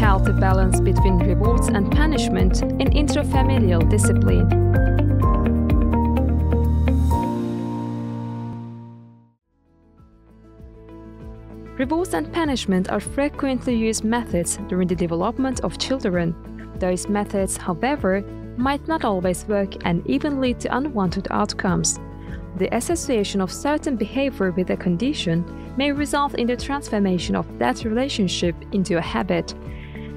healthy balance between rewards and punishment in intrafamilial discipline. Rewards and punishment are frequently used methods during the development of children. Those methods, however, might not always work and even lead to unwanted outcomes. The association of certain behavior with a condition may result in the transformation of that relationship into a habit.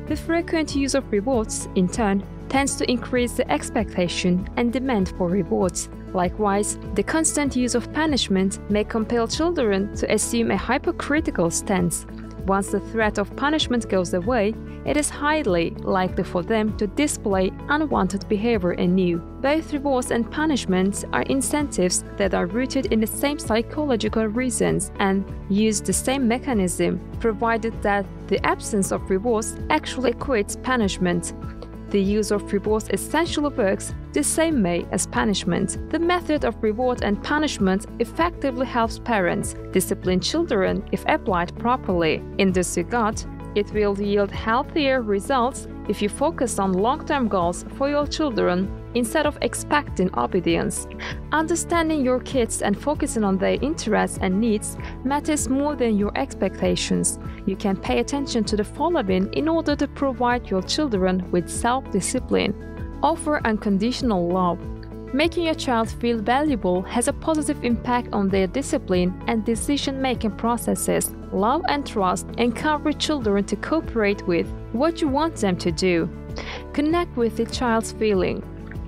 The frequent use of rewards, in turn, tends to increase the expectation and demand for rewards. Likewise, the constant use of punishment may compel children to assume a hypocritical stance. Once the threat of punishment goes away, it is highly likely for them to display unwanted behavior anew. Both rewards and punishments are incentives that are rooted in the same psychological reasons and use the same mechanism, provided that the absence of rewards actually equates punishment. The use of rewards essentially works the same way as punishment. The method of reward and punishment effectively helps parents discipline children if applied properly. In this regard, it will yield healthier results if you focus on long-term goals for your children instead of expecting obedience. Understanding your kids and focusing on their interests and needs matters more than your expectations. You can pay attention to the following in order to provide your children with self-discipline. Offer unconditional love. Making your child feel valuable has a positive impact on their discipline and decision-making processes. Love and trust encourage children to cooperate with what you want them to do. Connect with the child's feeling.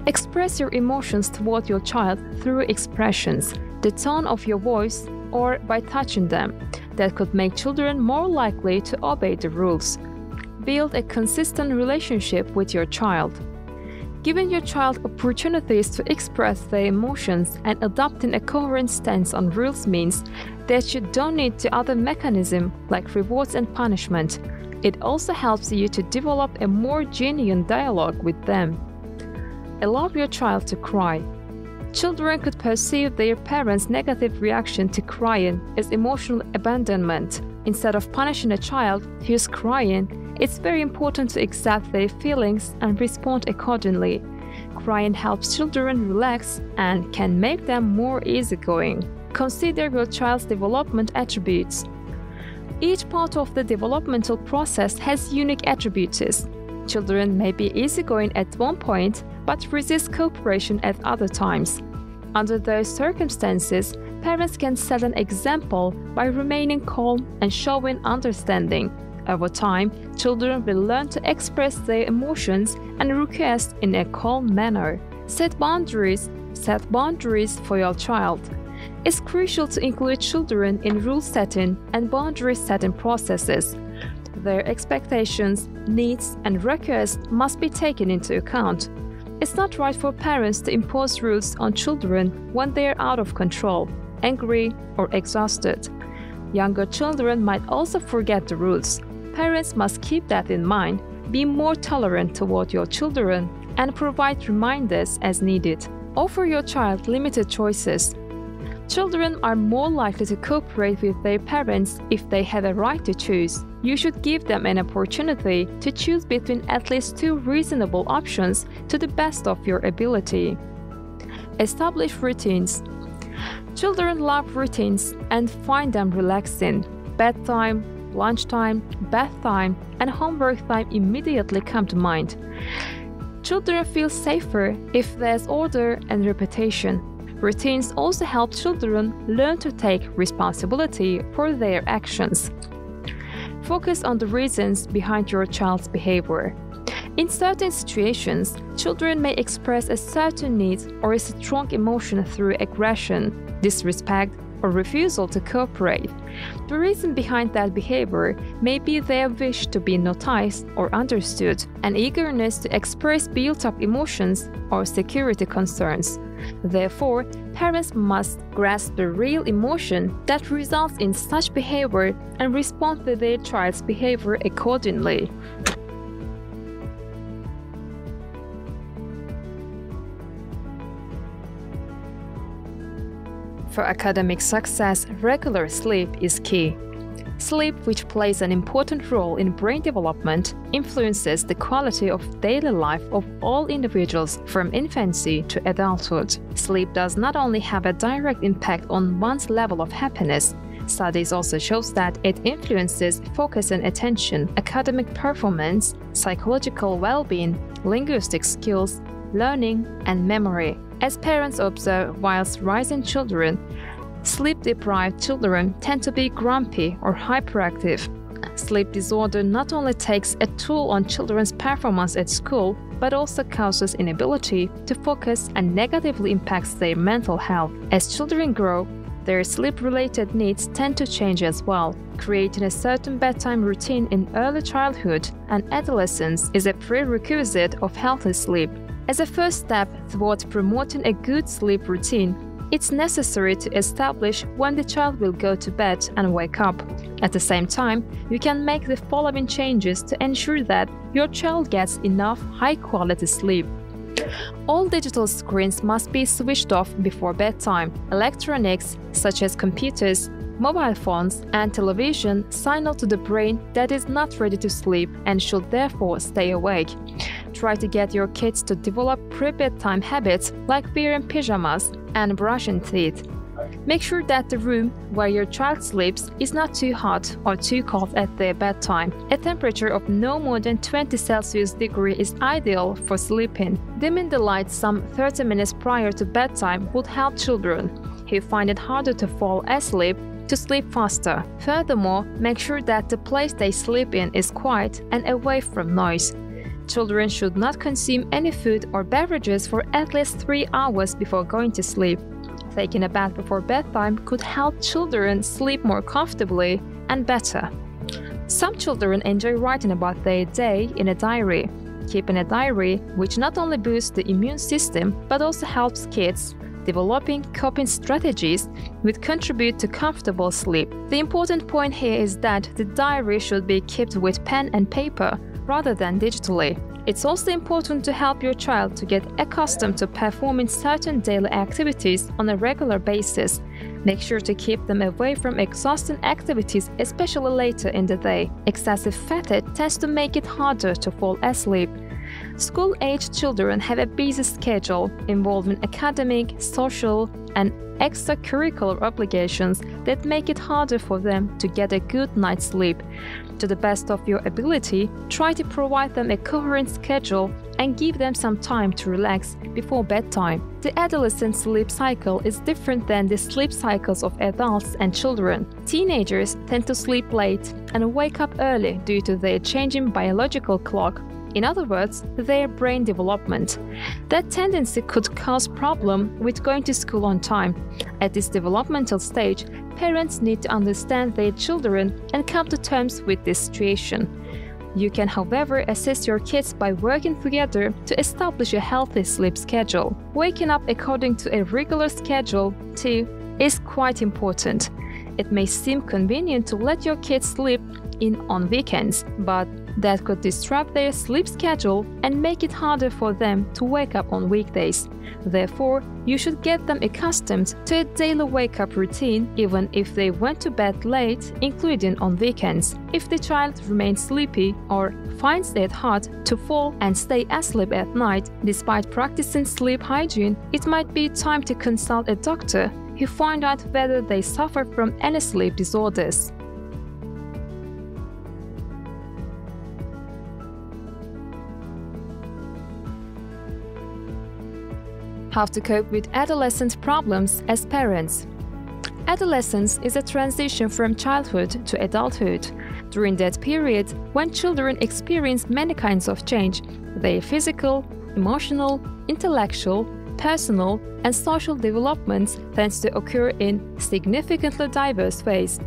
Express your emotions toward your child through expressions, the tone of your voice, or by touching them. That could make children more likely to obey the rules. Build a consistent relationship with your child. Giving your child opportunities to express their emotions and adopting a coherent stance on rules means that you don't need the other mechanism like rewards and punishment. It also helps you to develop a more genuine dialogue with them. Allow your child to cry. Children could perceive their parents' negative reaction to crying as emotional abandonment. Instead of punishing a child who is crying, it's very important to accept their feelings and respond accordingly. Crying helps children relax and can make them more easygoing. Consider your child's development attributes. Each part of the developmental process has unique attributes. Children may be easygoing at one point, but resist cooperation at other times. Under those circumstances, parents can set an example by remaining calm and showing understanding. Over time, children will learn to express their emotions and requests in a calm manner. Set boundaries for your child. It's crucial to include children in rule setting and boundary setting processes. Their expectations, needs, and requests must be taken into account. It's not right for parents to impose rules on children when they are out of control, angry, or exhausted. Younger children might also forget the rules. Parents must keep that in mind, be more tolerant toward your children, and provide reminders as needed. Offer your child limited choices. Children are more likely to cooperate with their parents if they have a right to choose. You should give them an opportunity to choose between at least two reasonable options to the best of your ability. Establish routines. Children love routines and find them relaxing. Bedtime, lunchtime, bath time, and homework time immediately come to mind. Children feel safer if there's order and repetition. Routines also help children learn to take responsibility for their actions. Focus on the reasons behind your child's behavior. In certain situations, children may express a certain need or a strong emotion through aggression, disrespect, or refusal to cooperate. The reason behind that behavior may be their wish to be noticed or understood, an eagerness to express built-up emotions, or security concerns. Therefore, parents must grasp the real emotion that results in such behavior and respond to their child's behavior accordingly. For academic success, regular sleep is key. Sleep, which plays an important role in brain development, influences the quality of daily life of all individuals from infancy to adulthood. Sleep does not only have a direct impact on one's level of happiness. Studies also show that it influences focus and attention, academic performance, psychological well-being, linguistic skills, learning, and memory. As parents observe whilst raising children, sleep-deprived children tend to be grumpy or hyperactive. Sleep disorder not only takes a toll on children's performance at school, but also causes inability to focus and negatively impacts their mental health. As children grow, their sleep-related needs tend to change as well. Creating a certain bedtime routine in early childhood and adolescence is a prerequisite of healthy sleep. As a first step towards promoting a good sleep routine, it's necessary to establish when the child will go to bed and wake up. At the same time, you can make the following changes to ensure that your child gets enough high-quality sleep. All digital screens must be switched off before bedtime. Electronics, such as computers, mobile phones, and television, signal to the brain that is not ready to sleep and should therefore stay awake. Try to get your kids to develop pre-bedtime habits like wearing pajamas and brushing teeth. Make sure that the room where your child sleeps is not too hot or too cold at their bedtime. A temperature of no more than 20 Celsius degrees is ideal for sleeping. Dimming the lights some 30 minutes prior to bedtime would help children who find it harder to fall asleep to sleep faster. Furthermore, make sure that the place they sleep in is quiet and away from noise. Children should not consume any food or beverages for at least 3 hours before going to sleep. Taking a bath before bedtime could help children sleep more comfortably and better. Some children enjoy writing about their day in a diary. Keeping a diary, which not only boosts the immune system but also helps kids developing coping strategies, which contribute to comfortable sleep. The important point here is that the diary should be kept with pen and paper rather than digitally. It's also important to help your child to get accustomed to performing certain daily activities on a regular basis. Make sure to keep them away from exhausting activities, especially later in the day. Excessive fatigue tends to make it harder to fall asleep. School-aged children have a busy schedule involving academic, social, and extracurricular obligations that make it harder for them to get a good night's sleep. To the best of your ability, try to provide them a coherent schedule and give them some time to relax before bedtime. The adolescent sleep cycle is different than the sleep cycles of adults and children. Teenagers tend to sleep late and wake up early due to their changing biological clock. In other words, their brain development. That tendency could cause problems with going to school on time. At this developmental stage, parents need to understand their children and come to terms with this situation. You can, however, assist your kids by working together to establish a healthy sleep schedule. Waking up according to a regular schedule, too, is quite important. It may seem convenient to let your kids sleep in on weekends, but that could disrupt their sleep schedule and make it harder for them to wake up on weekdays. Therefore, you should get them accustomed to a daily wake-up routine even if they went to bed late, including on weekends. If the child remains sleepy or finds it hard to fall and stay asleep at night despite practicing sleep hygiene, it might be time to consult a doctor who find out whether they suffer from any sleep disorders. How to cope with adolescent problems as parents. Adolescence is a transition from childhood to adulthood. During that period, when children experience many kinds of change, their physical, emotional, intellectual, personal, and social developments tends to occur in significantly diverse ways.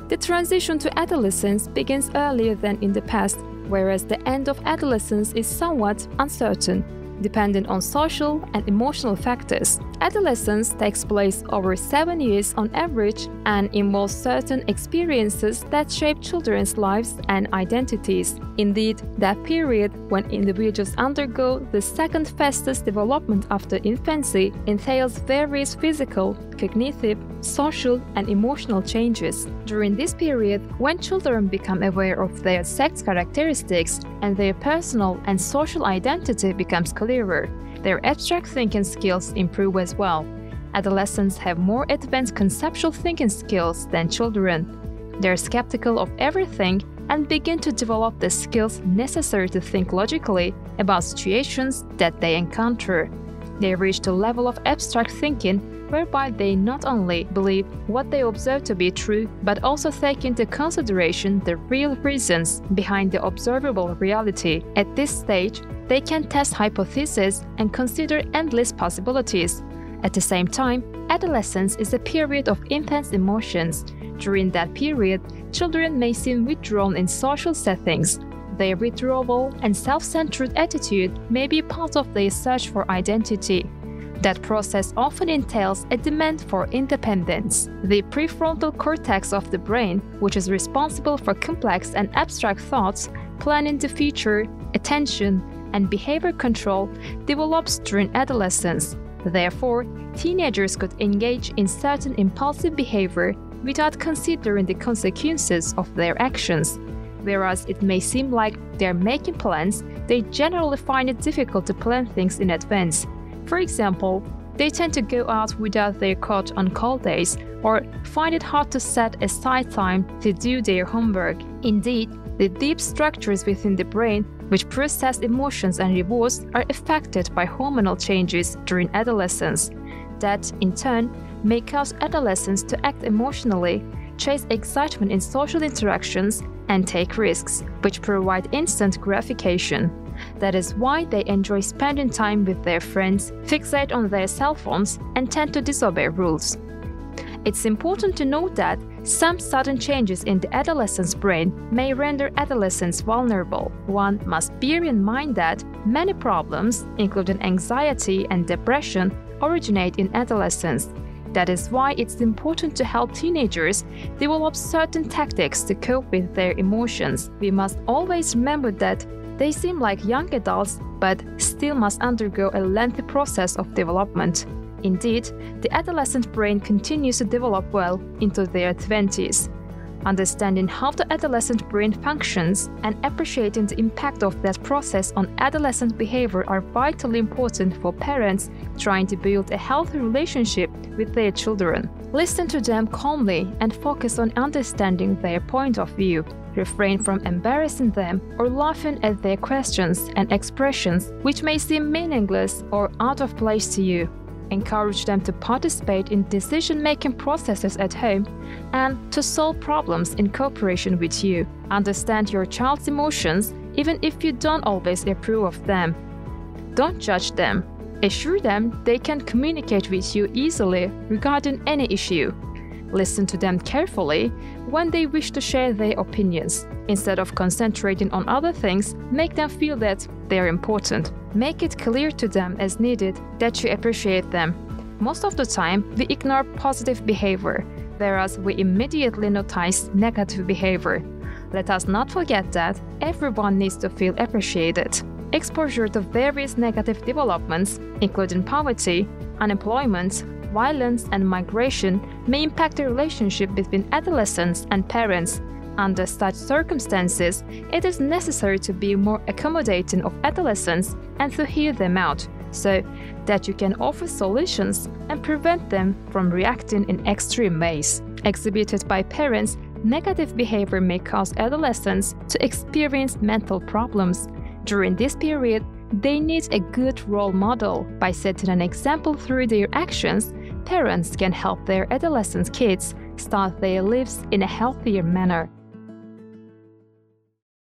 The transition to adolescence begins earlier than in the past, whereas the end of adolescence is somewhat uncertain, dependent on social and emotional factors. Adolescence takes place over 7 years on average and involves certain experiences that shape children's lives and identities. Indeed, that period when individuals undergo the second fastest development after infancy entails various physical cognitive, social, and emotional changes. During this period, when children become aware of their sex characteristics and their personal and social identity becomes clearer, their abstract thinking skills improve as well. Adolescents have more advanced conceptual thinking skills than children. They're skeptical of everything and begin to develop the skills necessary to think logically about situations that they encounter. They reach the level of abstract thinking whereby they not only believe what they observe to be true, but also take into consideration the real reasons behind the observable reality. At this stage, they can test hypotheses and consider endless possibilities. At the same time, adolescence is a period of intense emotions. During that period, children may seem withdrawn in social settings. Their withdrawal and self-centered attitude may be part of their search for identity. That process often entails a demand for independence. The prefrontal cortex of the brain, which is responsible for complex and abstract thoughts, planning the future, attention, and behavior control, develops during adolescence. Therefore, teenagers could engage in certain impulsive behavior without considering the consequences of their actions. Whereas it may seem like they're making plans, they generally find it difficult to plan things in advance. For example, they tend to go out without their coat on cold days or find it hard to set aside time to do their homework. Indeed, the deep structures within the brain which process emotions and rewards are affected by hormonal changes during adolescence. That, in turn, may cause adolescents to act emotionally, chase excitement in social interactions, and take risks, which provide instant gratification. That is why they enjoy spending time with their friends, fixate on their cell phones, and tend to disobey rules. It's important to note that some sudden changes in the adolescent's brain may render adolescents vulnerable. One must bear in mind that many problems, including anxiety and depression, originate in adolescence. That is why it's important to help teenagers develop certain tactics to cope with their emotions. We must always remember that they seem like young adults, but still must undergo a lengthy process of development. Indeed, the adolescent brain continues to develop well into their 20s. Understanding how the adolescent brain functions and appreciating the impact of that process on adolescent behavior are vitally important for parents trying to build a healthy relationship with their children. Listen to them calmly and focus on understanding their point of view. Refrain from embarrassing them or laughing at their questions and expressions which may seem meaningless or out of place to you. Encourage them to participate in decision-making processes at home and to solve problems in cooperation with you. Understand your child's emotions even if you don't always approve of them. Don't judge them. Assure them they can communicate with you easily regarding any issue. Listen to them carefully when they wish to share their opinions. Instead of concentrating on other things, make them feel that they're important. Make it clear to them as needed that you appreciate them. Most of the time, we ignore positive behavior, whereas we immediately notice negative behavior. Let us not forget that everyone needs to feel appreciated. Exposure to various negative developments, including poverty, unemployment, violence, and migration, may impact the relationship between adolescents and parents. Under such circumstances, it is necessary to be more accommodating of adolescents and to hear them out, so that you can offer solutions and prevent them from reacting in extreme ways. Exhibited by parents, negative behavior may cause adolescents to experience mental problems. During this period, they need a good role model. By setting an example through their actions, parents can help their adolescent kids start their lives in a healthier manner.